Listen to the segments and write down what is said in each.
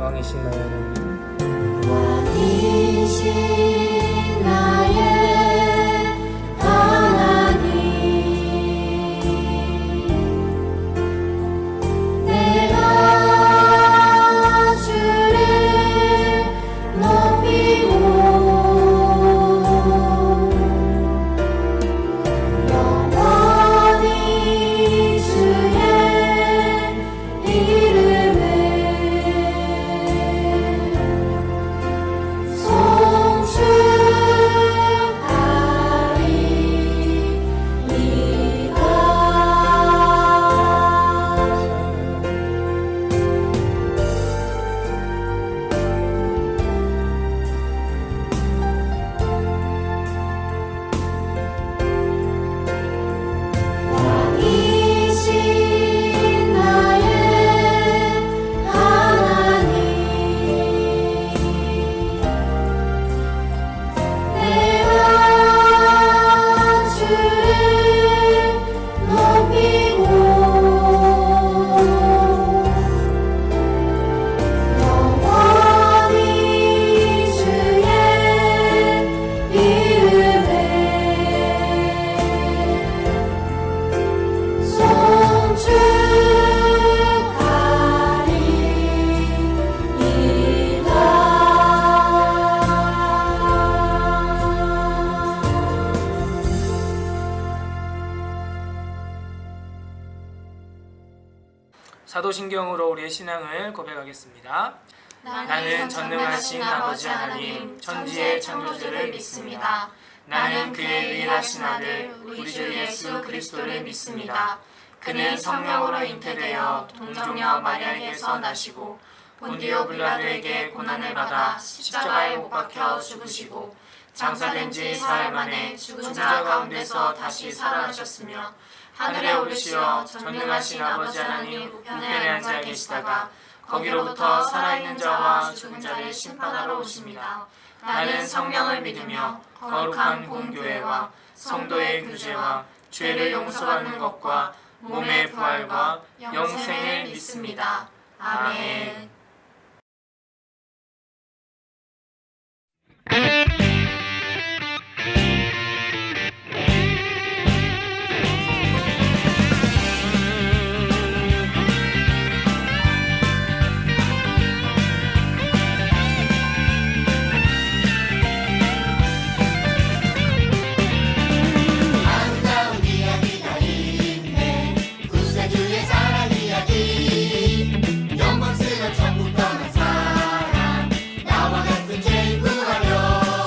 왕이신 나의 왕이신 나의 하나님, 내가 주를 높이고 영원히 주의 이름을 왕이신 나의 하나님, 내가 주를 높이고 영원히 주의 이름을 사도신경으로 우리의 신앙을 고백하겠습니다. 나는 전능하신 아버지 하나님 천지의 창조주를 믿습니다. 나는 그의 유일하신 아들 우리 주 예수 그리스도를 믿습니다. 그는 성령으로 잉태되어 동정녀 마리아에게서 나시고 본디오 빌라도에게 고난을 받아 십자가에 못 박혀 죽으시고 장사된 지 사흘 만에 죽은 자 가운데서 다시 살아나셨으며 하늘에 오르시어 전능하신 아버지 하나님 우편에 앉아 계시다가 거기로부터 살아있는 자와 죽은 자를 심판하러 오십니다. 나는 성령을 믿으며 거룩한 공교회와 성도의 교제와 죄를 용서받는 것과 몸의 부활과 영생을 믿습니다. 아멘. 아름다운 이야기가 있네. 구세주의 사랑 이야기. 영광스러운 천국 떠난 사람 나와 같은 죄인 구하려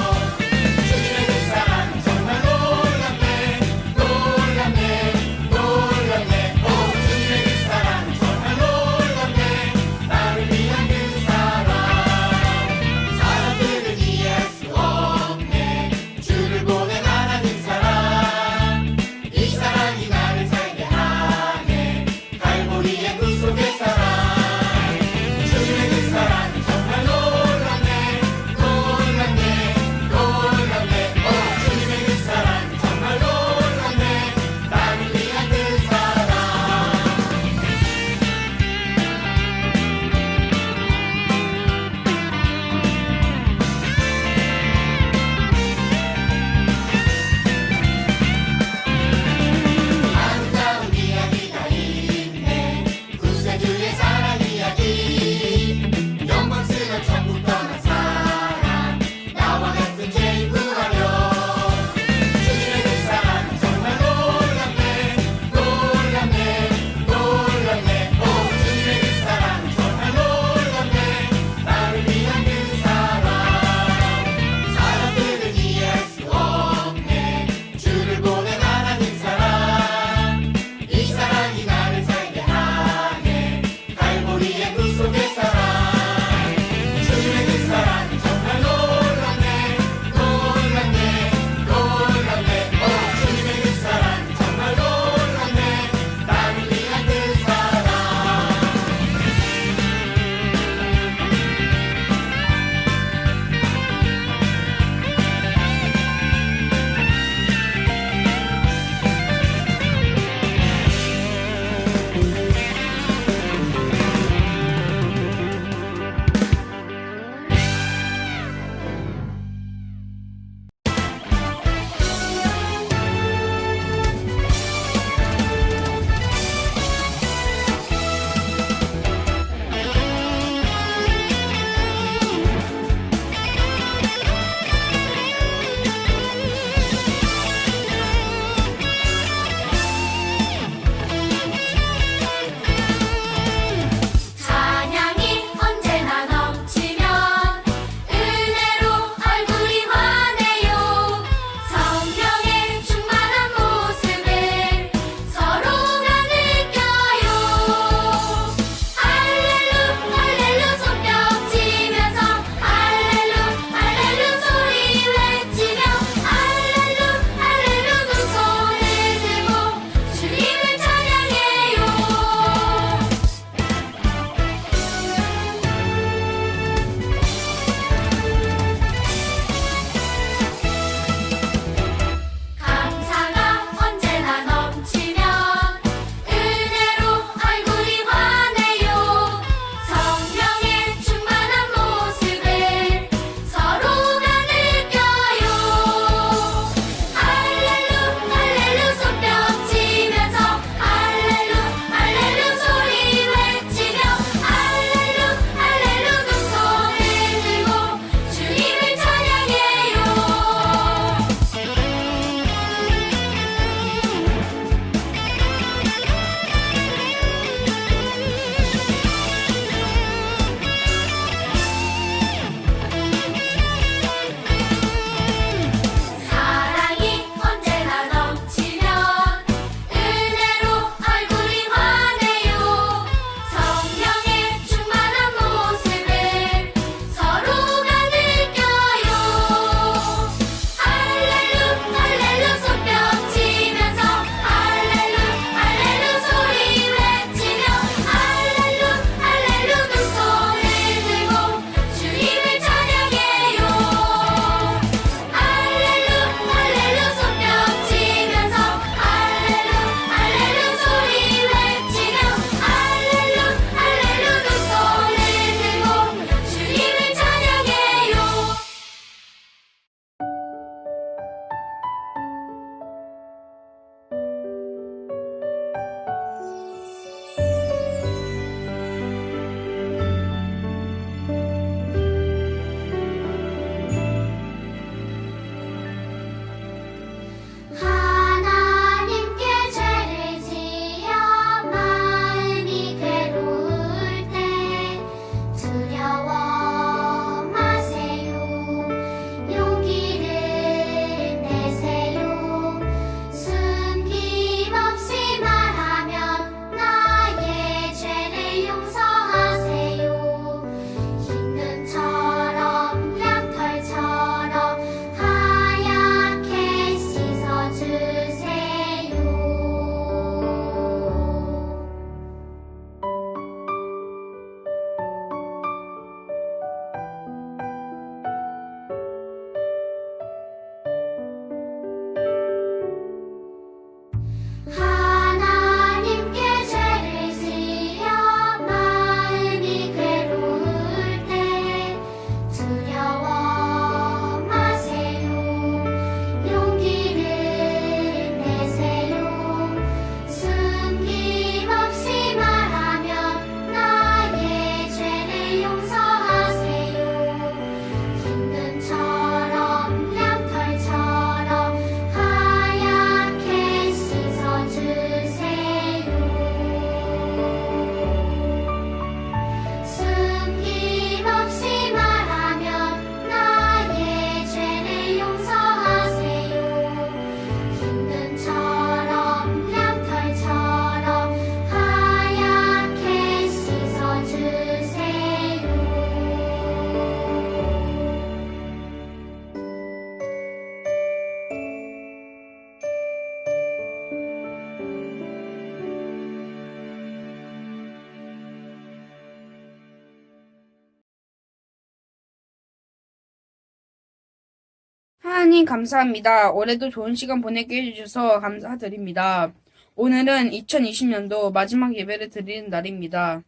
하나님 감사합니다. 올해도 좋은 시간 보내게 해주셔서 감사드립니다. 오늘은 2020년도 마지막 예배를 드리는 날입니다.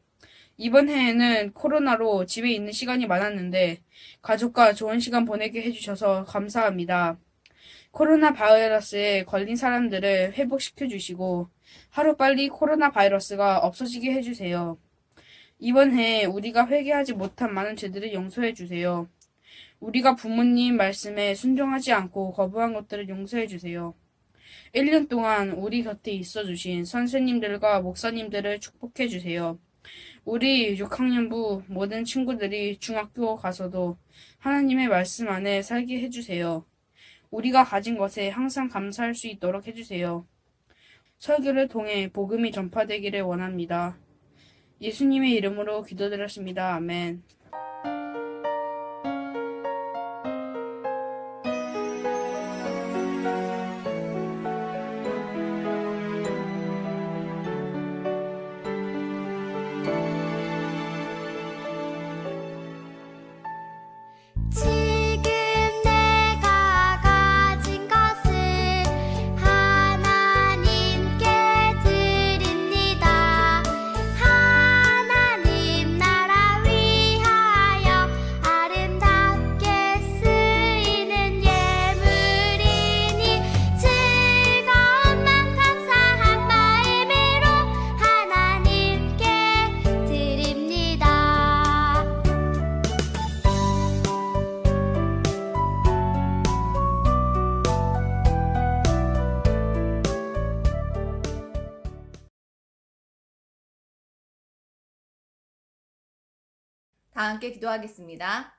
이번 해에는 코로나로 집에 있는 시간이 많았는데 가족과 좋은 시간 보내게 해주셔서 감사합니다. 코로나 바이러스에 걸린 사람들을 회복시켜 주시고 하루빨리 코로나 바이러스가 없어지게 해주세요. 이번 해에 우리가 회개하지 못한 많은 죄들을 용서해 주세요. 우리가 부모님 말씀에 순종하지 않고 거부한 것들을 용서해 주세요. 1년 동안 우리 곁에 있어 주신 선생님들과 목사님들을 축복해 주세요. 우리 6학년부 모든 친구들이 중학교 가서도 하나님의 말씀 안에 살게 해주세요. 우리가 가진 것에 항상 감사할 수 있도록 해주세요. 설교를 통해 복음이 전파되기를 원합니다. 예수님의 이름으로 기도드렸습니다. 아멘. 지금 내가 가진 것을 하나님께 드립니다. 하나님 나라 위하여 아름답게 쓰이는 예물이니 즐거움만 감사한 마음으로 하나님께 드립니다. 다 함께 기도하겠습니다.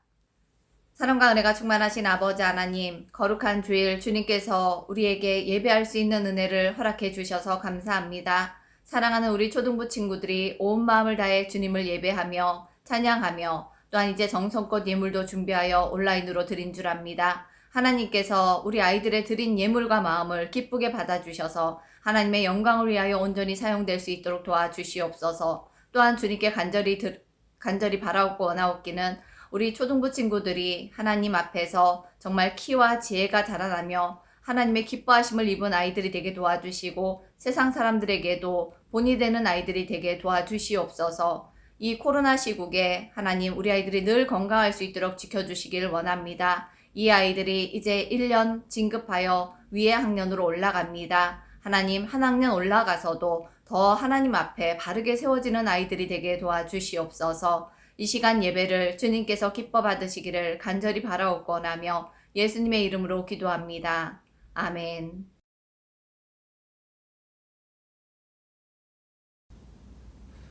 사랑과 은혜가 충만하신 아버지 하나님, 거룩한 주일 주님께서 우리에게 예배할 수 있는 은혜를 허락해 주셔서 감사합니다. 사랑하는 우리 초등부 친구들이 온 마음을 다해 주님을 예배하며 찬양하며 또한 이제 정성껏 예물도 준비하여 온라인으로 드린 줄 압니다. 하나님께서 우리 아이들의 드린 예물과 마음을 기쁘게 받아주셔서 하나님의 영광을 위하여 온전히 사용될 수 있도록 도와주시옵소서. 또한 주님께 간절히 바라옵고 원하옵기는 우리 초등부 친구들이 하나님 앞에서 정말 키와 지혜가 자라나며 하나님의 기뻐하심을 입은 아이들이 되게 도와주시고 세상 사람들에게도 본이 되는 아이들이 되게 도와주시옵소서. 이 코로나 시국에 하나님 우리 아이들이 늘 건강할 수 있도록 지켜주시길 원합니다. 이 아이들이 이제 1년 진급하여 위의 학년으로 올라갑니다. 하나님 한 학년 올라가서도 더 하나님 앞에 바르게 세워지는 아이들이 되게 도와주시옵소서. 이 시간 예배를 주님께서 기뻐 받으시기를 간절히 바라옵고 원하며 예수님의 이름으로 기도합니다. 아멘.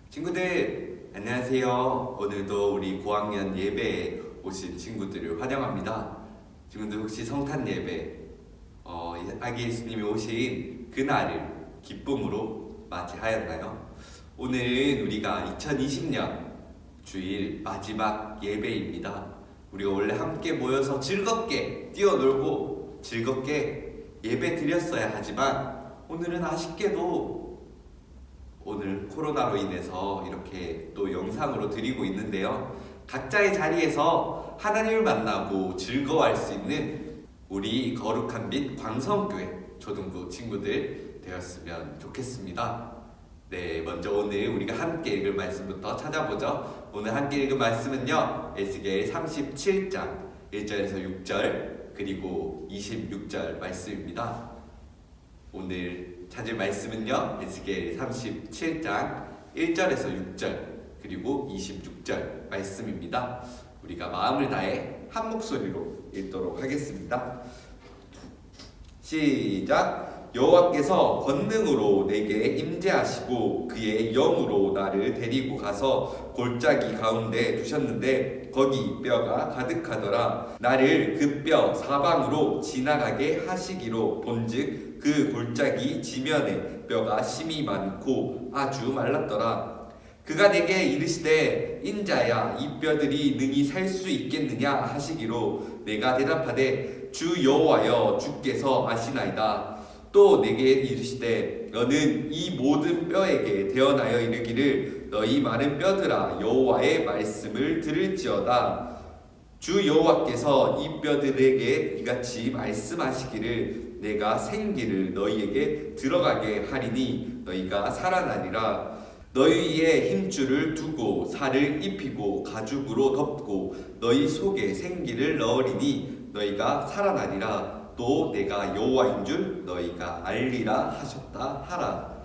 친구들 안녕하세요. 오늘도 우리 고학년 예배에 오신 친구들을 환영합니다. 친구들 혹시 성탄 예배 아기 예수님이 오신 그날을 기쁨으로 맞이하였나요? 오늘은 우리가 2020년 주일 마지막 예배입니다. 우리가 원래 함께 모여서 즐겁게 뛰어놀고 즐겁게 예배 드렸어야 하지만 오늘은 아쉽게도 오늘 코로나로 인해서 이렇게 또 영상으로 드리고 있는데요. 각자의 자리에서 하나님을 만나고 즐거워할 수 있는 우리 거룩한 빛 광성교회 초등부 친구들 되었으면 좋겠습니다. 네, 먼저 오늘 우리가 함께 읽을 말씀부터 찾아보죠. 오늘 함께 읽을 말씀은요, 에스겔 37장 1절에서 6절 그리고 26절 말씀입니다. 오늘 찾을 말씀은요, 에스겔 37장 1절에서 6절 그리고 26절 말씀입니다. 우리가 마음을 다해 한 목소리로 읽도록 하겠습니다. 시작. 여호와께서 권능으로 내게 임재하시고 그의 영으로 나를 데리고 가서 골짜기 가운데 두셨는데 거기 뼈가 가득하더라. 나를 그 뼈 사방으로 지나가게 하시기로 본즉 그 골짜기 지면에 뼈가 심이 많고 아주 말랐더라. 그가 내게 이르시되 인자야 이 뼈들이 능히 살 수 있겠느냐 하시기로 내가 대답하되 주 여호와여 주께서 아시나이다. 또 내게 이르시되 너는 이 모든 뼈에게 대언하여 이르기를 너희 많은 뼈들아 여호와의 말씀을 들을지어다. 주 여호와께서 이 뼈들에게 이같이 말씀하시기를 내가 생기를 너희에게 들어가게 하리니 너희가 살아나리라. 너희 위에 힘줄을 두고 살을 입히고 가죽으로 덮고 너희 속에 생기를 넣으리니 너희가 살아나리라. 또 내가 여호와인 줄 너희가 알리라 하셨다 하라.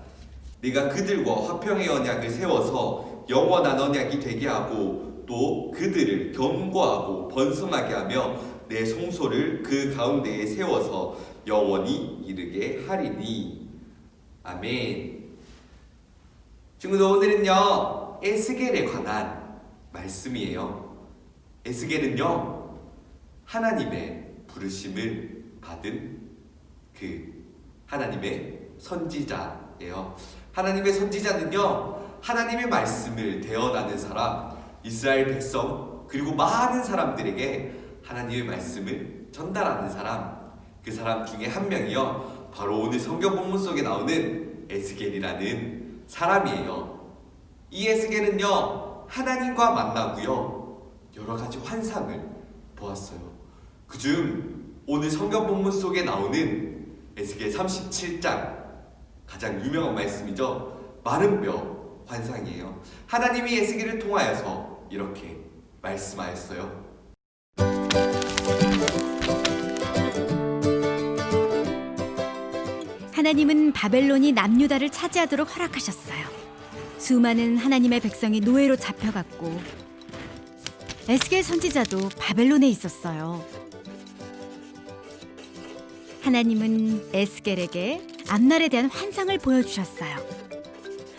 네가 그들과 화평의 언약을 세워서 영원한 언약이 되게 하고 또 그들을 견고하고 번성하게 하며 내 성소를 그 가운데에 세워서 영원히 이르게 하리니. 아멘. 친구들, 오늘은요 에스겔에 관한 말씀이에요. 에스겔은요 하나님의 부르심을 받은 그 하나님의 선지자예요. 하나님의 선지자는요 하나님의 말씀을 대언하는 사람, 이스라엘 백성 그리고 많은 사람들에게 하나님의 말씀을 전달하는 사람, 그 사람 중에 한 명이요 바로 오늘 성경 본문 속에 나오는 에스겔이라는 사람이에요. 이 에스겔은요 하나님과 만나고요 여러 가지 환상을 보았어요. 그중 오늘 성경 본문 속에 나오는 에스겔 37장 가장 유명한 말씀이죠. 마른 뼈 환상이에요. 하나님이 에스겔을 통하여서 이렇게 말씀하였어요. 하나님은 바벨론이 남유다를 차지하도록 허락하셨어요. 수많은 하나님의 백성이 노예로 잡혀갔고 에스겔 선지자도 바벨론에 있었어요. 하나님은 에스겔에게 앞날에 대한 환상을 보여주셨어요.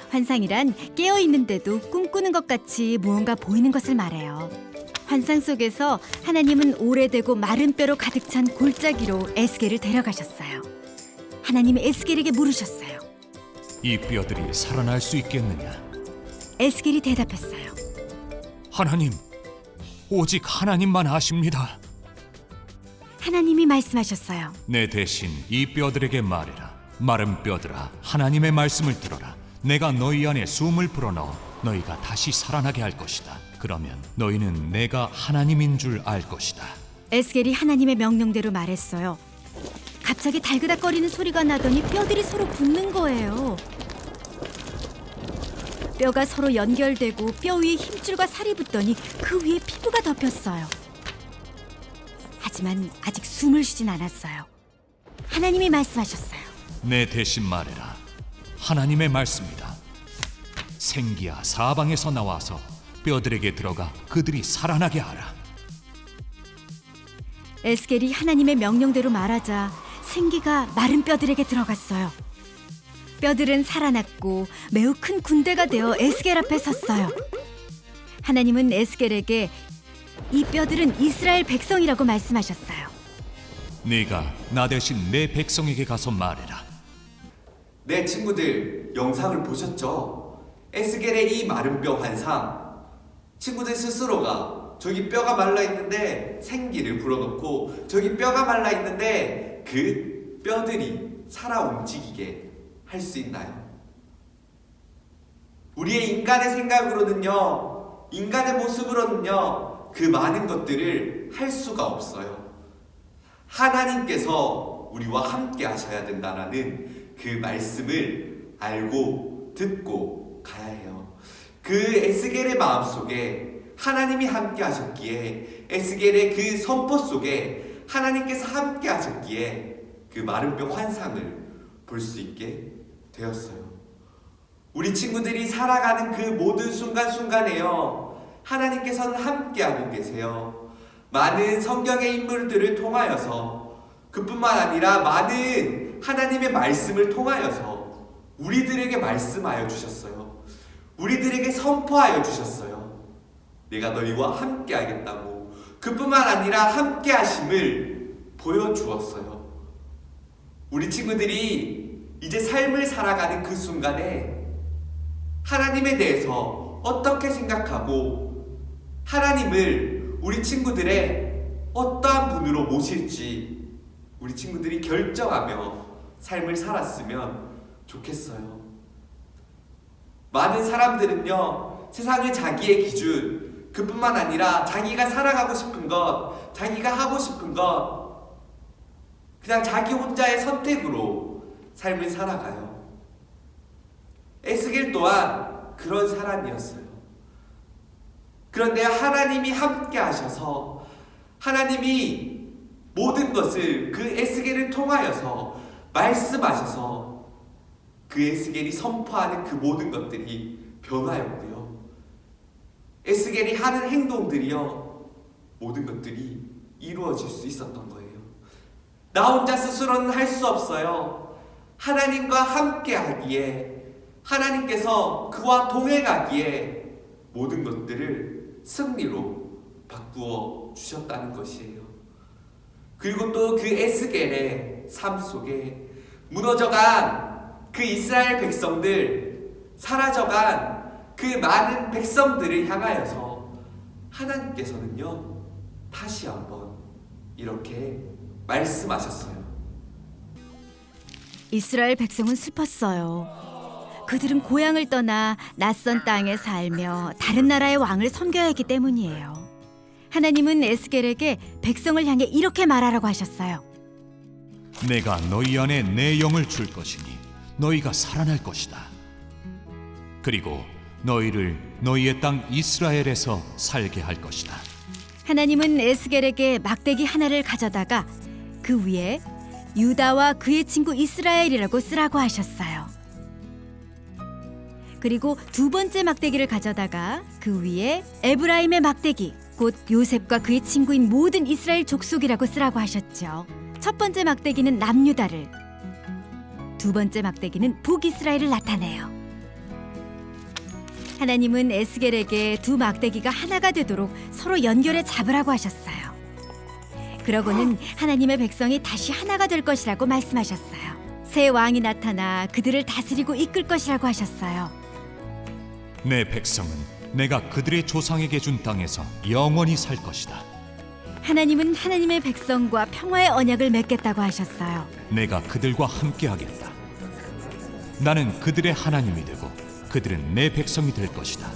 환상이란 깨어있는데도 꿈꾸는 것 같이 무언가 보이는 것을 말해요. 환상 속에서 하나님은 오래되고 마른 뼈로 가득 찬 골짜기로 에스겔을 데려가셨어요. 하나님이 에스겔에게 물으셨어요. 이 뼈들이 살아날 수 있겠느냐? 에스겔이 대답했어요. 하나님, 오직 하나님만 아십니다. 하나님이 말씀하셨어요. 내 대신 이 뼈들에게 말해라. 마른 뼈들아, 하나님의 말씀을 들어라. 내가 너희 안에 숨을 불어넣어 너희가 다시 살아나게 할 것이다. 그러면 너희는 내가 하나님인 줄 알 것이다. 에스겔이 하나님의 명령대로 말했어요. 갑자기 달그닥거리는 소리가 나더니 뼈들이 서로 붙는 거예요. 뼈가 서로 연결되고 뼈 위에 힘줄과 살이 붙더니 그 위에 피부가 덮였어요. 하지만 아직 숨을 쉬진 않았어요. 하나님이 말씀하셨어요. 내 대신 말해라. 하나님의 말씀이다. 생기야 사방에서 나와서 뼈들에게 들어가 그들이 살아나게 하라. 에스겔이 하나님의 명령대로 말하자 생기가 마른 뼈들에게 들어갔어요. 뼈들은 살아났고 매우 큰 군대가 되어 에스겔 앞에 섰어요. 하나님은 에스겔에게 이 뼈들은 이스라엘 백성이라고 말씀하셨어요. 네가 나 대신 내 백성에게 가서 말해라. 네, 친구들 영상을 보셨죠? 에스겔의 이 마른 뼈 환상, 친구들 스스로가 저기 뼈가 말라 있는데 생기를 불어넣고 저기 뼈가 말라 있는데 그 뼈들이 살아 움직이게 할 수 있나요? 우리의 인간의 생각으로는요, 인간의 모습으로는요, 그 많은 것들을 할 수가 없어요. 하나님께서 우리와 함께 하셔야 된다는 그 말씀을 알고 듣고 가야 해요. 그 에스겔의 마음속에 하나님이 함께 하셨기에, 에스겔의 그 선포 속에 하나님께서 함께 하셨기에 그 마른 뼈 환상을 볼 수 있게 되었어요. 우리 친구들이 살아가는 그 모든 순간순간에요, 하나님께서는 함께하고 계세요. 많은 성경의 인물들을 통하여서, 그뿐만 아니라 많은 하나님의 말씀을 통하여서 우리들에게 말씀하여 주셨어요. 우리들에게 선포하여 주셨어요. 내가 너희와 함께하겠다고. 그뿐만 아니라 함께하심을 보여주었어요. 우리 친구들이 이제 삶을 살아가는 그 순간에 하나님에 대해서 어떻게 생각하고 하나님을 우리 친구들의 어떠한 분으로 모실지 우리 친구들이 결정하며 삶을 살았으면 좋겠어요. 많은 사람들은요, 세상을 자기의 기준, 그뿐만 아니라 자기가 살아가고 싶은 것, 자기가 하고 싶은 것, 그냥 자기 혼자의 선택으로 삶을 살아가요. 에스겔 또한 그런 사람이었어요. 그런데 하나님이 함께 하셔서 하나님이 모든 것을 그 에스겔을 통하여서 말씀하셔서 그 에스겔이 선포하는 그 모든 것들이 변화였고요. 에스겔이 하는 행동들이요, 모든 것들이 이루어질 수 있었던 거예요. 나 혼자 스스로는 할 수 없어요. 하나님과 함께 하기에, 하나님께서 그와 동행하기에 모든 것들을 승리로 바꾸어 주셨다는 것이에요. 그리고 또 그 에스겔의 삶 속에 무너져간 그 이스라엘 백성들, 사라져간 그 많은 백성들을 향하여서 하나님께서는요, 다시 한번 이렇게 말씀하셨어요. 이스라엘 백성은 슬펐어요. 그들은 고향을 떠나 낯선 땅에 살며 다른 나라의 왕을 섬겨야 했기 때문이에요. 하나님은 에스겔에게 백성을 향해 이렇게 말하라고 하셨어요. 내가 너희 안에 내 영을 줄 것이니 너희가 살아날 것이다. 그리고 너희를 너희의 땅 이스라엘에서 살게 할 것이다. 하나님은 에스겔에게 막대기 하나를 가져다가 그 위에 유다와 그의 친구 이스라엘이라고 쓰라고 하셨어요. 그리고 두 번째 막대기를 가져다가 그 위에 에브라임의 막대기, 곧 요셉과 그의 친구인 모든 이스라엘 족속이라고 쓰라고 하셨죠. 첫 번째 막대기는 남유다를, 두 번째 막대기는 북이스라엘을 나타내요. 하나님은 에스겔에게 두 막대기가 하나가 되도록 서로 연결해 잡으라고 하셨어요. 그러고는 하나님의 백성이 다시 하나가 될 것이라고 말씀하셨어요. 새 왕이 나타나 그들을 다스리고 이끌 것이라고 하셨어요. 내 백성은 내가 그들의 조상에게 준 땅에서 영원히 살 것이다. 하나님은 하나님의 백성과 평화의 언약을 맺겠다고 하셨어요. 내가 그들과 함께 하겠다. 나는 그들의 하나님이 되고 그들은 내 백성이 될 것이다.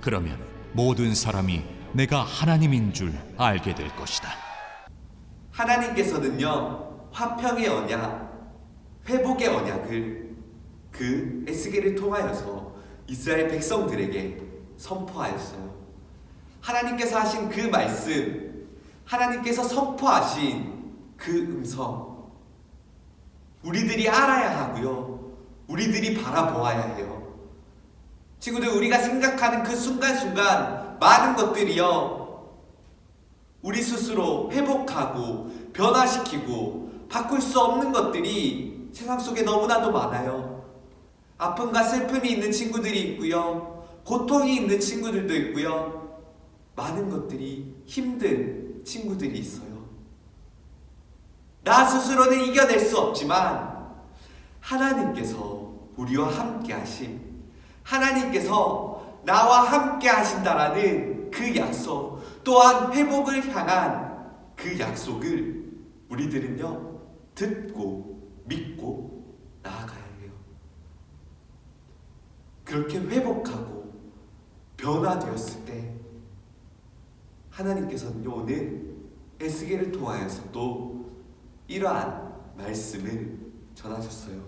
그러면 모든 사람이 내가 하나님인 줄 알게 될 것이다. 하나님께서는요, 화평의 언약, 회복의 언약을 그 에스겔을 통하여서 이스라엘 백성들에게 선포하였어요. 하나님께서 하신 그 말씀, 하나님께서 선포하신 그 음성, 우리들이 알아야 하고요, 우리들이 바라보아야 해요. 친구들, 우리가 생각하는 그 순간순간 많은 것들이요, 우리 스스로 회복하고 변화시키고 바꿀 수 없는 것들이 세상 속에 너무나도 많아요. 아픔과 슬픔이 있는 친구들이 있고요, 고통이 있는 친구들도 있고요, 많은 것들이 힘든 친구들이 있어요. 나 스스로는 이겨낼 수 없지만 하나님께서 우리와 함께 하심, 하나님께서 나와 함께 하신다라는 그 약속, 또한 회복을 향한 그 약속을 우리들은요, 듣고 믿고 나아가야 해요. 그렇게 회복하고 변화되었을 때 하나님께서는요, 오늘 에스겔을 통하여서 또 이러한 말씀을 전하셨어요.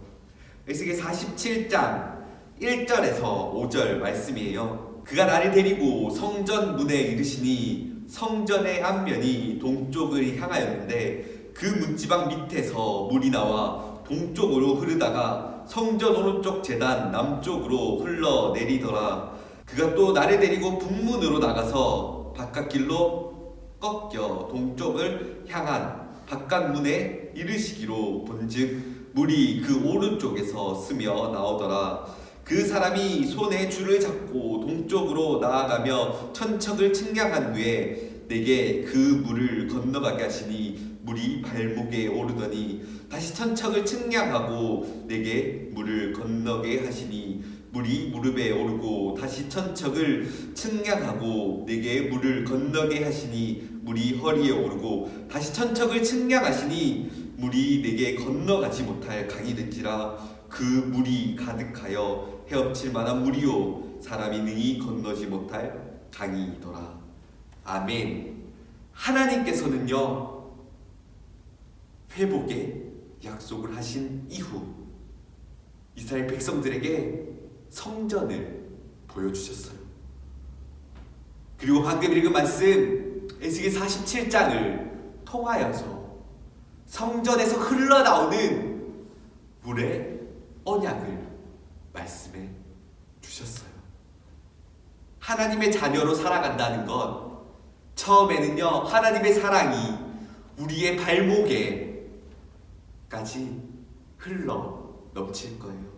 에스겔 47장 1절에서 5절 말씀이에요. 그가 나를 데리고 성전 문에 이르시니 성전의 앞면이 동쪽을 향하였는데 그 문지방 밑에서 물이 나와 동쪽으로 흐르다가 성전 오른쪽 제단 남쪽으로 흘러내리더라. 그가 또 나를 데리고 북문으로 나가서 바깥길로 꺾여 동쪽을 향한 바깥문에 이르시기로 본즉 물이 그 오른쪽에서 스며 나오더라. 그 사람이 손에 줄을 잡고 동쪽으로 나아가며 천척을 측량한 후에 내게 그 물을 건너가게 하시니 물이 발목에 오르더니 다시 천척을 측량하고 내게 물을 건너게 하시니 물이 무릎에 오르고 다시 천척을 측량하고 내게 물을 건너게 하시니 물이 허리에 오르고 다시 천척을 측량하시니 물이 내게 건너가지 못할 강이 된지라. 그 물이 가득하여 헤엄칠 만한 물이요 사람이 능히 건너지 못할 강의이더라. 아멘. 하나님께서는요, 회복의 약속을 하신 이후 이스라엘 백성들에게 성전을 보여주셨어요. 그리고 방금 읽은 말씀 에스겔 47장을 통하여서 성전에서 흘러나오는 물의 언약을 말씀해 주셨어요. 하나님의 자녀로 살아간다는 건 처음에는요, 하나님의 사랑이 우리의 발목에까지 흘러 넘칠 거예요.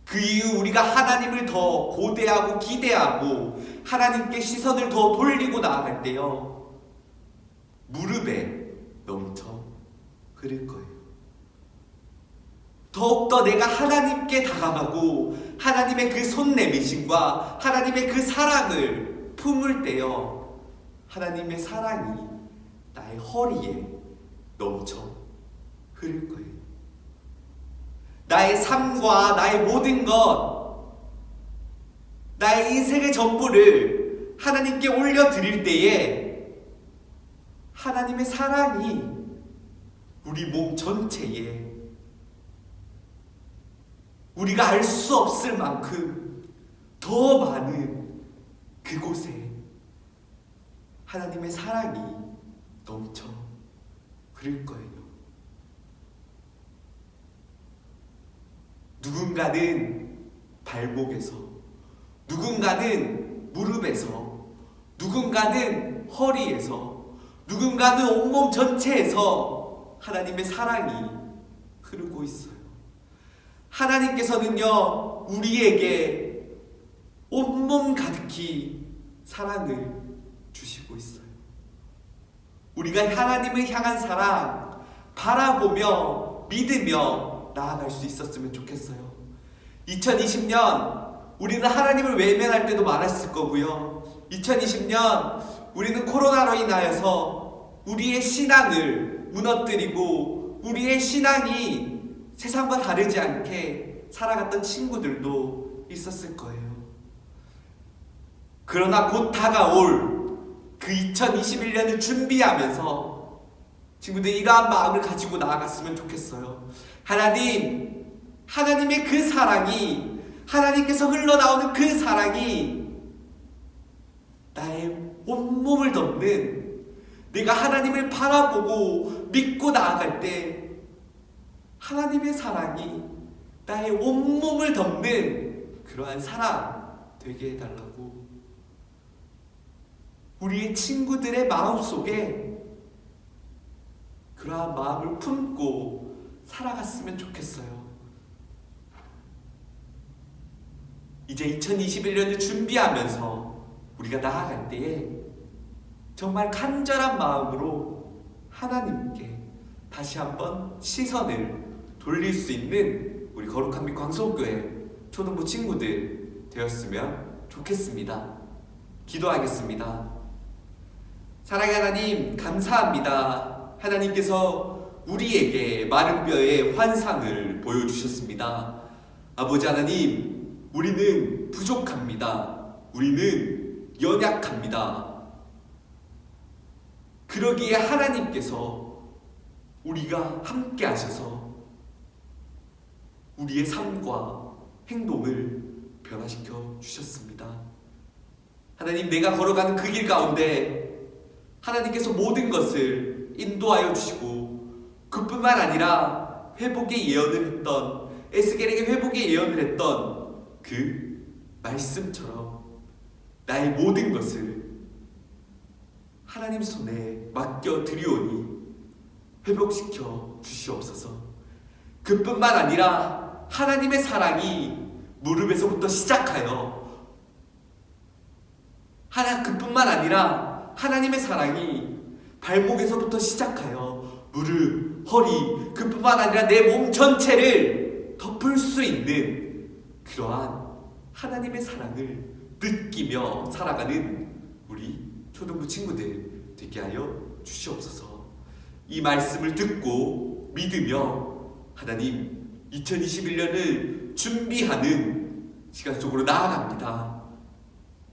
그 이후 우리가 하나님을 더 고대하고 기대하고 하나님께 시선을 더 돌리고 나아갈 때요, 무릎에 넘쳐 흐를 거예요. 더욱더 내가 하나님께 다가가고 하나님의 그 손 내미심과 하나님의 그 사랑을 품을 때요, 하나님의 사랑이 나의 허리에 넘쳐 흐를 거예요. 나의 삶과 나의 모든 것, 나의 인생의 전부를 하나님께 올려드릴 때에 하나님의 사랑이 우리 몸 전체에 우리가 알 수 없을 만큼 더 많은 그곳에 하나님의 사랑이 넘쳐 흐를 거예요. 누군가는 발목에서, 누군가는 무릎에서, 누군가는 허리에서, 누군가는 온몸 전체에서 하나님의 사랑이 흐르고 있어요. 하나님께서는요, 우리에게 온몸 가득히 사랑을 주시고 있어요. 우리가 하나님을 향한 사랑 바라보며 믿으며 나아갈 수 있었으면 좋겠어요. 2020년 우리는 하나님을 외면할 때도 많았을 거고요. 2020년 우리는 코로나로 인하여서 우리의 신앙을 무너뜨리고 우리의 신앙이 세상과 다르지 않게 살아갔던 친구들도 있었을 거예요. 그러나 곧 다가올 그 2021년을 준비하면서 친구들이 이러한 마음을 가지고 나아갔으면 좋겠어요. 하나님, 하나님의 그 사랑이, 하나님께서 흘러나오는 그 사랑이 나의 온몸을 덮는, 내가 하나님을 바라보고 믿고 나아갈 때 하나님의 사랑이 나의 온몸을 덮는 그러한 사랑 되게 해달라고, 우리의 친구들의 마음속에 그러한 마음을 품고 살아갔으면 좋겠어요. 이제 2021년을 준비하면서 우리가 나아갈 때에 정말 간절한 마음으로 하나님께 다시 한번 시선을 돌릴 수 있는 우리 거룩한 빛 광성교회 초등부 친구들 되었으면 좋겠습니다. 기도하겠습니다. 사랑의 하나님, 감사합니다. 하나님께서 우리에게 마른 뼈의 환상을 보여주셨습니다. 아버지 하나님, 우리는 부족합니다. 우리는 연약합니다. 그러기에 하나님께서 우리가 함께 하셔서 우리의 삶과 행동을 변화시켜 주셨습니다. 하나님, 내가 걸어가는 그 길 가운데 하나님께서 모든 것을 인도하여 주시고, 그뿐만 아니라 회복의 예언을 했던, 에스겔에게 회복의 예언을 했던 그 말씀처럼 나의 모든 것을 하나님 손에 맡겨 드리오니 회복시켜 주시옵소서. 그뿐만 아니라 하나님의 사랑이 무릎에서부터 시작하여, 그뿐만 아니라 하나님의 사랑이 발목에서부터 시작하여 무릎, 허리, 그뿐만 아니라 내 몸 전체를 덮을 수 있는 그러한 하나님의 사랑을 느끼며 살아가는 우리 초등부 친구들 되게 하여 주시옵소서. 이 말씀을 듣고 믿으며 하나님, 2021년을 준비하는 시간 속으로 나아갑니다.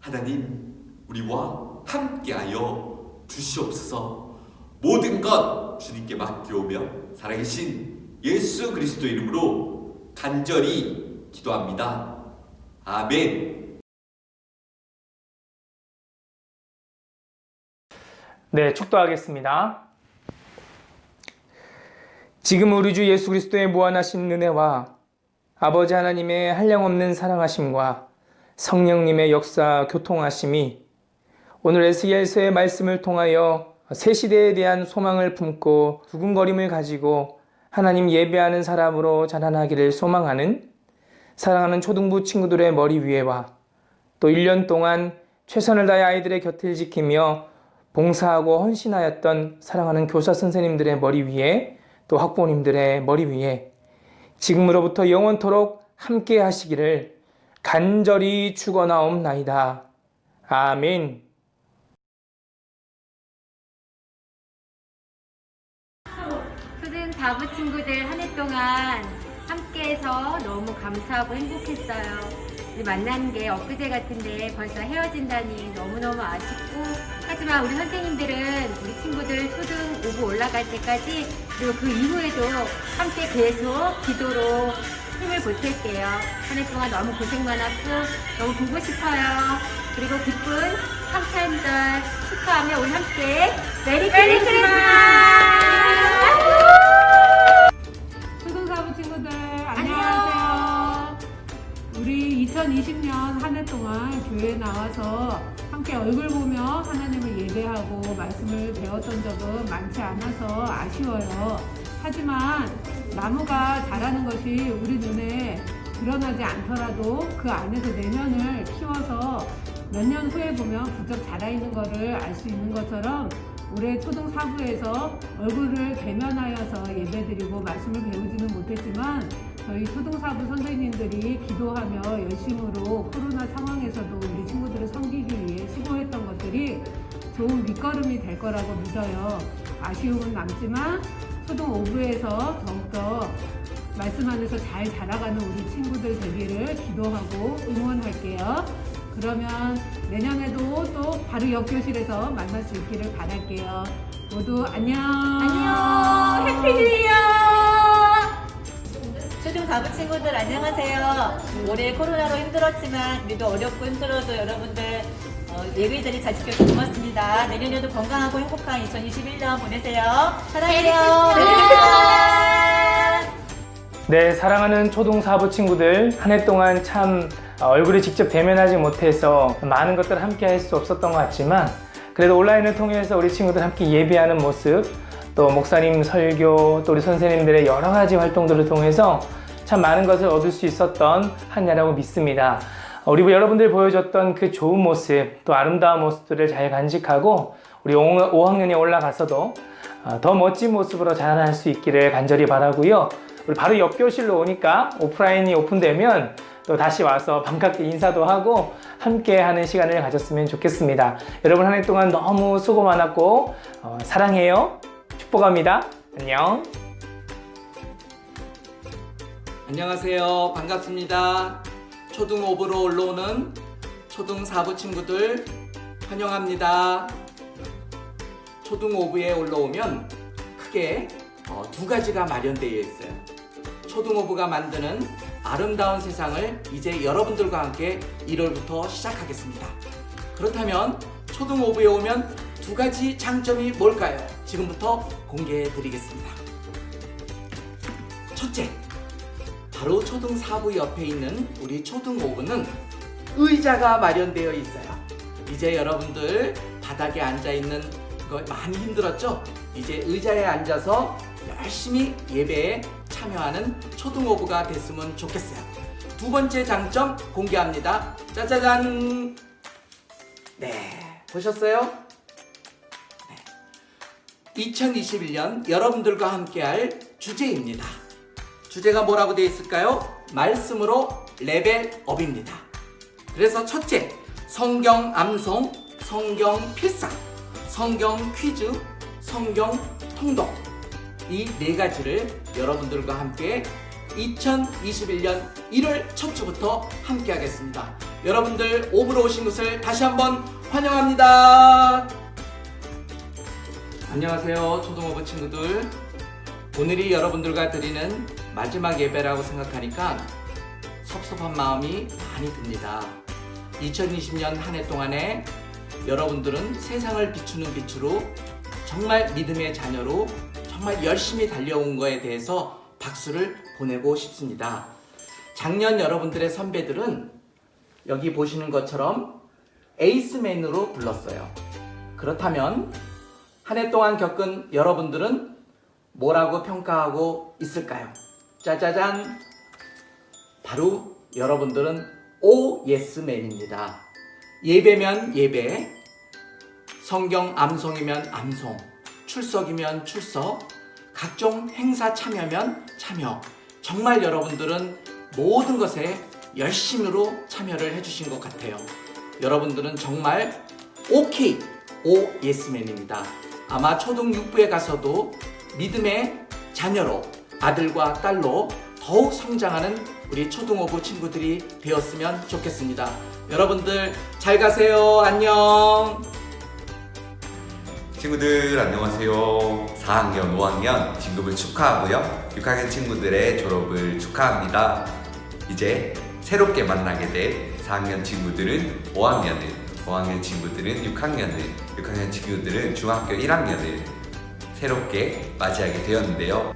하나님, 우리와 함께하여 주시옵소서. 모든 것 주님께 맡겨오며 살아계신 예수 그리스도 이름으로 간절히 기도합니다. 아멘. 네, 축도하겠습니다. 지금 우리 주 예수 그리스도의 무한하신 은혜와 아버지 하나님의 한량없는 사랑하심과 성령님의 역사 교통하심이 오늘 에스겔서의 말씀을 통하여 새 시대에 대한 소망을 품고 두근거림을 가지고 하나님 예배하는 사람으로 자라나기를 소망하는 사랑하는 초등부 친구들의 머리 위에와 또 1년 동안 최선을 다해 아이들의 곁을 지키며 봉사하고 헌신하였던 사랑하는 교사 선생님들의 머리 위에 또 학부모님들의 머리 위에 지금으로부터 영원토록 함께 하시기를 간절히 축원하옵나이다. 아멘. 초등 4부 친구들 한 해 동안 함께해서 너무 감사하고 행복했어요. 우리 만난 게 엊그제 같은데 벌써 헤어진다니 너무너무 아쉽고, 하지만 우리 선생님들은 우리 친구들 초등 5부 올라갈 때까지 그리고 그 이후에도 함께 계속 기도로 힘을 보탤게요. 한 해 동안 너무 고생 많았고 너무 보고 싶어요. 그리고 기쁜 성탄절 축하하며 우리 함께 메리 크리스마스! 초등 4부 친구들 안녕하세요. 우리 2020년 한 해 동안 교회에 나와서 함께 얼굴 보며 하나님을 예배하고 말씀을 배웠던 적은 많지 않아서 아쉬워요. 하지만 나무가 자라는 것이 우리 눈에 드러나지 않더라도 그 안에서 내면을 키워서 몇 년 후에 보면 부쩍 자라있는 것을 알 수 있는 것처럼 올해 초등 4부에서 얼굴을 대면하여서 예배드리고 말씀을 배우지는 못했지만 저희 초등 4부 선생님들이 기도하며 열심으로 코로나 상황에서도 우리 친구들을 섬기기 위해 수고했던 것들이 좋은 밑거름이 될 거라고 믿어요. 아쉬움은 남지만 초등 5부에서 더욱더 말씀 안에서 잘 자라가는 우리 친구들 되기를 기도하고 응원할게요. 그러면 내년에도 또 바로 옆교실에서 만날 수 있기를 바랄게요. 모두 안녕. 안녕. 해피 뉴 이어. 초등 4부 친구들 안녕하세요. 올해 코로나로 힘들었지만 우리도 어렵고 힘들어도 여러분들 예배 자리 잘 지켜서 고맙습니다. 내년에도 건강하고 행복한 2021년 보내세요. 사랑해요. 네, 사랑하는 초등 4부 친구들, 한 해 동안 참 얼굴에 직접 대면하지 못해서 많은 것들을 함께 할 수 없었던 것 같지만 그래도 온라인을 통해서 우리 친구들 함께 예배하는 모습, 또 목사님 설교, 또 우리 선생님들의 여러 가지 활동들을 통해서 참 많은 것을 얻을 수 있었던 한 해라고 믿습니다. 우리 여러분들 보여줬던 그 좋은 모습, 또 아름다운 모습들을 잘 간직하고 우리 5학년에 올라가서도 더 멋진 모습으로 자라날 수 있기를 간절히 바라고요. 우리 바로 옆 교실로 오니까 오프라인이 오픈되면 또 다시 와서 반갑게 인사도 하고 함께 하는 시간을 가졌으면 좋겠습니다. 여러분 한 해 동안 너무 수고 많았고 사랑해요. 축복합니다. 안녕. 안녕하세요. 반갑습니다. 초등 5부로 올라오는 초등 4부 친구들 환영합니다. 초등 5부에 올라오면 크게 두 가지가 마련되어 있어요. 초등 5부가 만드는 아름다운 세상을 이제 여러분들과 함께 1월부터 시작하겠습니다. 그렇다면 초등 5부에 오면 두 가지 장점이 뭘까요? 지금부터 공개해 드리겠습니다. 첫째, 바로 초등 4부 옆에 있는 우리 초등 5부는 의자가 마련되어 있어요. 이제 여러분들 바닥에 앉아있는 거 많이 힘들었죠? 이제 의자에 앉아서 열심히 예배에 참여하는 초등 5부가 됐으면 좋겠어요. 두 번째 장점 공개합니다. 짜자잔! 네, 보셨어요? 네. 2021년 여러분들과 함께할 주제입니다. 주제가 뭐라고 되어 있을까요? 말씀으로 레벨업입니다. 그래서 첫째, 성경 암송, 성경 필사, 성경 퀴즈, 성경 통독, 이 네 가지를 여러분들과 함께 2021년 1월 첫 주부터 함께 하겠습니다. 여러분들 오브로 오신 것을 다시 한번 환영합니다. 안녕하세요, 초등오브 친구들. 오늘이 여러분들과 드리는 마지막 예배라고 생각하니까 섭섭한 마음이 많이 듭니다. 2020년 한 해 동안에 여러분들은 세상을 비추는 빛으로 정말 믿음의 자녀로 정말 열심히 달려온 거에 대해서 박수를 보내고 싶습니다. 작년 여러분들의 선배들은 여기 보시는 것처럼 에이스맨으로 불렀어요. 그렇다면 한 해 동안 겪은 여러분들은 뭐라고 평가하고 있을까요? 짜자잔! 바로 여러분들은 오 예스맨입니다. 예배면 예배, 성경 암송이면 암송, 출석이면 출석, 각종 행사 참여면 참여. 정말 여러분들은 모든 것에 열심으로 참여를 해주신 것 같아요. 여러분들은 정말 오케이, 오 예스맨입니다. 아마 초등 6부에 가서도 믿음의 자녀로, 아들과 딸로 더욱 성장하는 우리 초등오부 친구들이 되었으면 좋겠습니다. 여러분들 잘 가세요. 안녕. 친구들 안녕하세요. 4학년, 5학년 진급을 축하하고요. 6학년 친구들의 졸업을 축하합니다. 이제 새롭게 만나게 될 4학년 친구들은 5학년을, 5학년 친구들은 6학년을, 6학년 친구들은 중학교 1학년을 새롭게 맞이하게 되었는데요.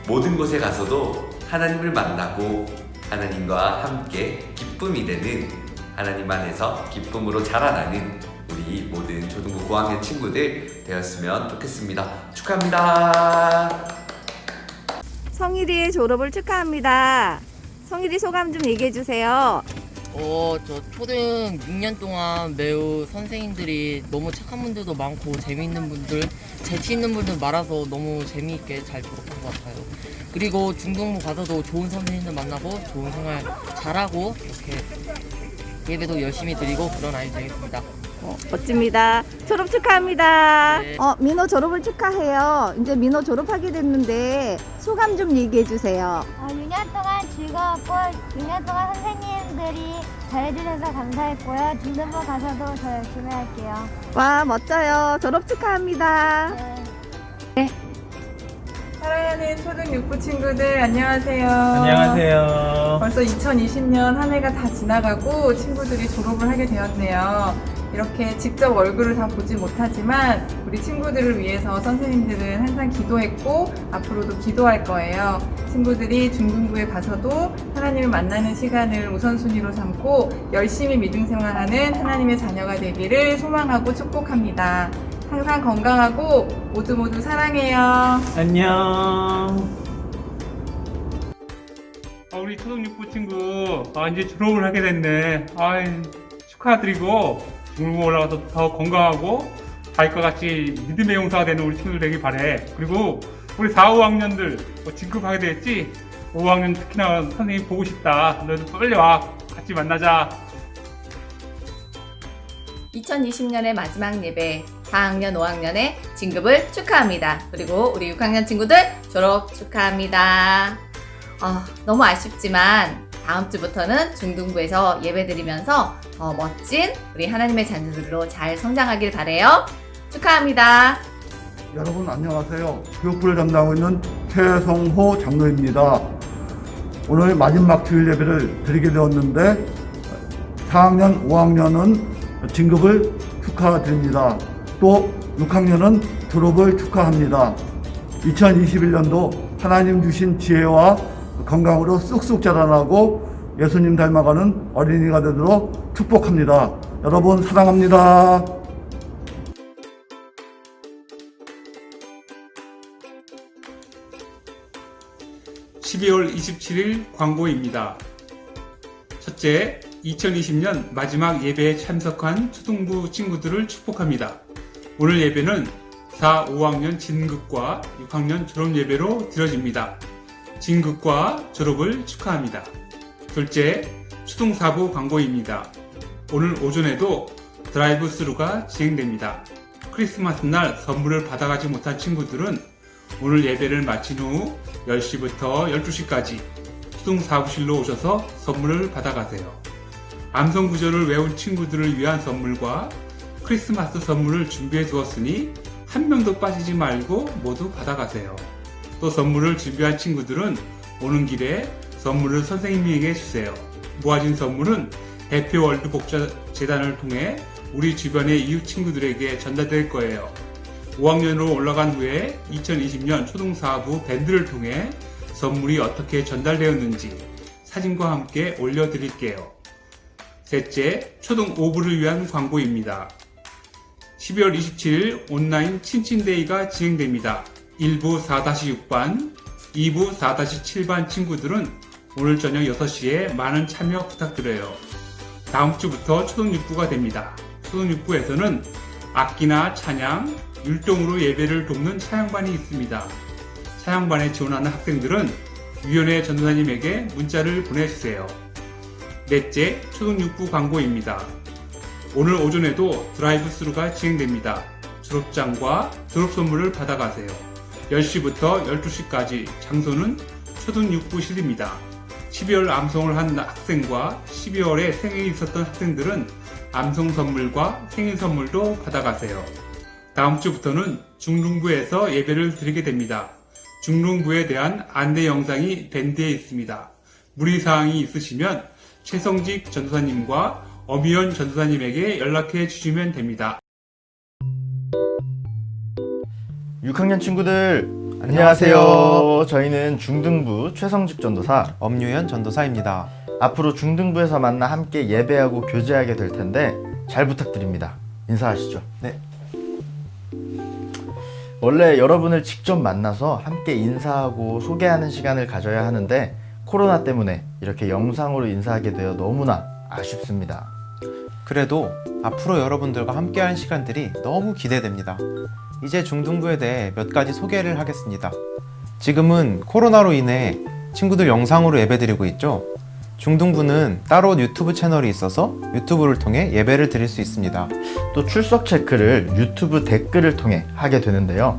모든 곳에 가서도 하나님을 만나고 하나님과 함께 기쁨이 되는, 하나님 안에서 기쁨으로 자라나는 우리 모든 초등부 9학년 친구들 되었으면 좋겠습니다. 축하합니다. 성일이의 졸업을 축하합니다. 성일이 소감 좀 얘기해 주세요. 저 초등 6년 동안 매우 선생님들이 너무 착한 분들도 많고 재미있는 분들, 재치 있는 분들 많아서 너무 재미있게 잘 졸업한 것 같아요. 그리고 중등부 가서도 좋은 선생님들 만나고 좋은 생활 잘하고 이렇게 예배도 열심히 드리고 그런 아이 되겠습니다. 멋집니다. 졸업 축하합니다. 네. 민호 졸업을 축하해요. 이제 민호 졸업하게 됐는데 소감 좀 얘기해 주세요. 6년 동안 즐거웠고 6년 동안 선생님들이 잘해주셔서 감사했고요. 중등부 가서도 더 열심히 할게요. 와, 멋져요. 졸업 축하합니다. 사랑하는 초등 6부 친구들 안녕하세요. 안녕하세요. 벌써 2020년 한 해가 다 지나가고 친구들이 졸업을 하게 되었네요. 이렇게 직접 얼굴을 다 보지 못하지만 우리 친구들을 위해서 선생님들은 항상 기도했고 앞으로도 기도할 거예요. 친구들이 중등부에 가서도 하나님을 만나는 시간을 우선순위로 삼고 열심히 믿음 생활하는 하나님의 자녀가 되기를 소망하고 축복합니다. 항상 건강하고 모두 사랑해요. 안녕. 우리 초등 6부 친구 이제 졸업을 하게 됐네. 축하드리고 중등부 올라가서 더 건강하고 자기과 같이 믿음의 용사가 되는 우리 친구들 되길 바래. 그리고 우리 4, 5학년들 진급하게 됐지? 5학년 특히나 선생님 보고 싶다. 너도 빨리 와. 같이 만나자. 2020년의 마지막 예배 4학년, 5학년의 진급을 축하합니다. 그리고 우리 6학년 친구들 졸업 축하합니다. 너무 아쉽지만 다음 주부터는 중등부에서 예배드리면서 더 멋진 우리 하나님의 자녀들로 잘 성장하길 바라요. 축하합니다. 여러분 안녕하세요. 교육부를 담당하고 있는 최성호 장로입니다. 오늘 마지막 주일 예배를 드리게 되었는데 4학년, 5학년은 진급을 축하드립니다. 또 6학년은 졸업을 축하합니다. 2021년도 하나님 주신 지혜와 건강으로 쑥쑥 자라나고 예수님 닮아가는 어린이가 되도록 축복합니다. 여러분 사랑합니다. 12월 27일 광고입니다. 첫째, 2020년 마지막 예배에 참석한 초등부 친구들을 축복합니다. 오늘 예배는 4, 5학년 진급과 6학년 졸업 예배로 드려집니다. 진급과 졸업을 축하합니다. 둘째, 초등 4부 광고입니다. 오늘 오전에도 드라이브 스루가 진행됩니다. 크리스마스 날 선물을 받아가지 못한 친구들은 오늘 예배를 마친 후 10시부터 12시까지 초등 사무실로 오셔서 선물을 받아가세요. 암송 구절을 외운 친구들을 위한 선물과 크리스마스 선물을 준비해 두었으니 한 명도 빠지지 말고 모두 받아가세요. 또 선물을 준비한 친구들은 오는 길에 선물을 선생님에게 주세요. 모아진 선물은 대표 월드 복자 재단을 통해 우리 주변의 이웃 친구들에게 전달될 거예요. 5학년으로 올라간 후에 2020년 초등 4부 밴드를 통해 선물이 어떻게 전달되었는지 사진과 함께 올려드릴게요. 셋째, 초등 5부를 위한 광고입니다. 12월 27일 온라인 친친데이가 진행됩니다. 1부 4-6반, 2부 4-7반 친구들은 오늘 저녁 6시에 많은 참여 부탁드려요. 다음 주부터 초등 6부가 됩니다. 초등 6부에서는 악기나 찬양, 율동으로 예배를 돕는 찬양반이 있습니다. 찬양반에 지원하는 학생들은 위원회 전도사님에게 문자를 보내주세요. 넷째, 초등 6부 광고입니다. 오늘 오전에도 드라이브 스루가 진행됩니다. 졸업장과 졸업 선물을 받아가세요. 10시부터 12시까지 장소는 초등 6부실입니다. 12월 암송을 한 학생과 12월에 생일이 있었던 학생들은 암송 선물과 생일 선물도 받아가세요. 다음 주부터는 중등부에서 예배를 드리게 됩니다. 중등부에 대한 안내 영상이 밴드에 있습니다. 문의사항이 있으시면 최성직 전도사님과 엄희연 전도사님에게 연락해 주시면 됩니다. 6학년 친구들 안녕하세요. 저희는 중등부 최성직 전도사 엄유현 전도사입니다. 앞으로 중등부에서 만나 함께 예배하고 교제하게 될 텐데 잘 부탁드립니다. 인사하시죠. 네. 원래 여러분을 직접 만나서 함께 인사하고 소개하는 시간을 가져야 하는데 코로나 때문에 이렇게 영상으로 인사하게 되어 너무나 아쉽습니다. 그래도 앞으로 여러분들과 함께하는 시간들이 너무 기대됩니다. 이제 중등부에 대해 몇 가지 소개를 하겠습니다. 지금은 코로나로 인해 친구들 영상으로 예배드리고 있죠. 중등부는 따로 유튜브 채널이 있어서 유튜브를 통해 예배를 드릴 수 있습니다. 또 출석 체크를 유튜브 댓글을 통해 하게 되는데요.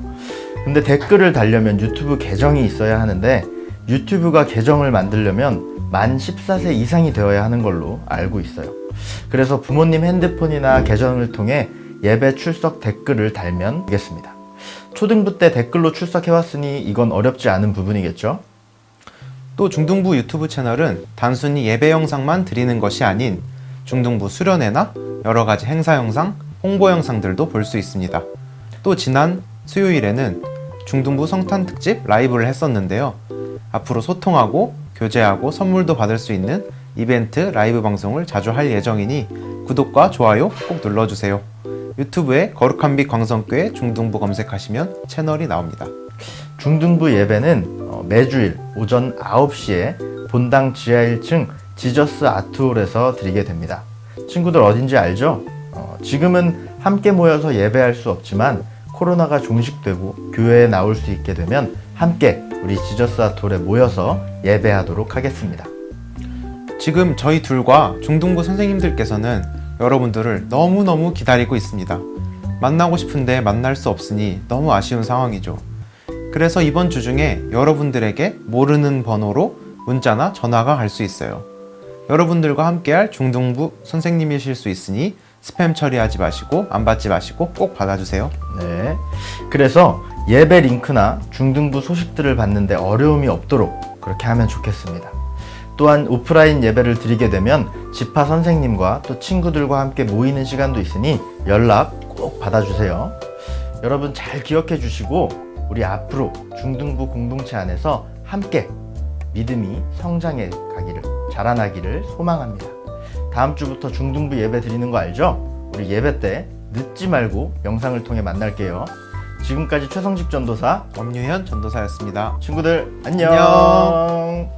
근데 댓글을 달려면 유튜브 계정이 있어야 하는데 유튜브가 계정을 만들려면 만 14세 이상이 되어야 하는 걸로 알고 있어요. 그래서 부모님 핸드폰이나 계정을 통해 예배 출석 댓글을 달면 되겠습니다. 초등부 때 댓글로 출석해왔으니 이건 어렵지 않은 부분이겠죠? 또 중등부 유튜브 채널은 단순히 예배 영상만 드리는 것이 아닌 중등부 수련회나 여러가지 행사 영상, 홍보 영상들도 볼 수 있습니다. 또 지난 수요일에는 중등부 성탄 특집 라이브를 했었는데요. 앞으로 소통하고 교제하고 선물도 받을 수 있는 이벤트 라이브 방송을 자주 할 예정이니 구독과 좋아요 꼭 눌러주세요. 유튜브에 거룩한 빛 광성교회 중등부 검색하시면 채널이 나옵니다. 중등부 예배는 매주일 오전 9시에 본당 지하 1층 지저스 아트홀에서 드리게 됩니다. 친구들 어딘지 알죠? 지금은 함께 모여서 예배할 수 없지만 코로나가 종식되고 교회에 나올 수 있게 되면 함께 우리 지저스 아트홀에 모여서 예배하도록 하겠습니다. 지금 저희 둘과 중등부 선생님들께서는 여러분들을 너무너무 기다리고 있습니다. 만나고 싶은데 만날 수 없으니 너무 아쉬운 상황이죠. 그래서 이번 주 중에 여러분들에게 모르는 번호로 문자나 전화가 갈 수 있어요. 여러분들과 함께할 중등부 선생님이실 수 있으니 스팸 처리하지 마시고 안 받지 마시고 꼭 받아주세요. 네. 그래서 예배 링크나 중등부 소식들을 받는데 어려움이 없도록 그렇게 하면 좋겠습니다. 또한 오프라인 예배를 드리게 되면 지파 선생님과 또 친구들과 함께 모이는 시간도 있으니 연락 꼭 받아주세요. 여러분 잘 기억해 주시고 우리 앞으로 중등부 공동체 안에서 함께 믿음이 성장해 가기를, 자라나기를 소망합니다. 다음 주부터 중등부 예배 드리는 거 알죠? 우리 예배 때 늦지 말고 영상을 통해 만날게요. 지금까지 최성직 전도사, 엄유현 전도사였습니다. 친구들 안녕.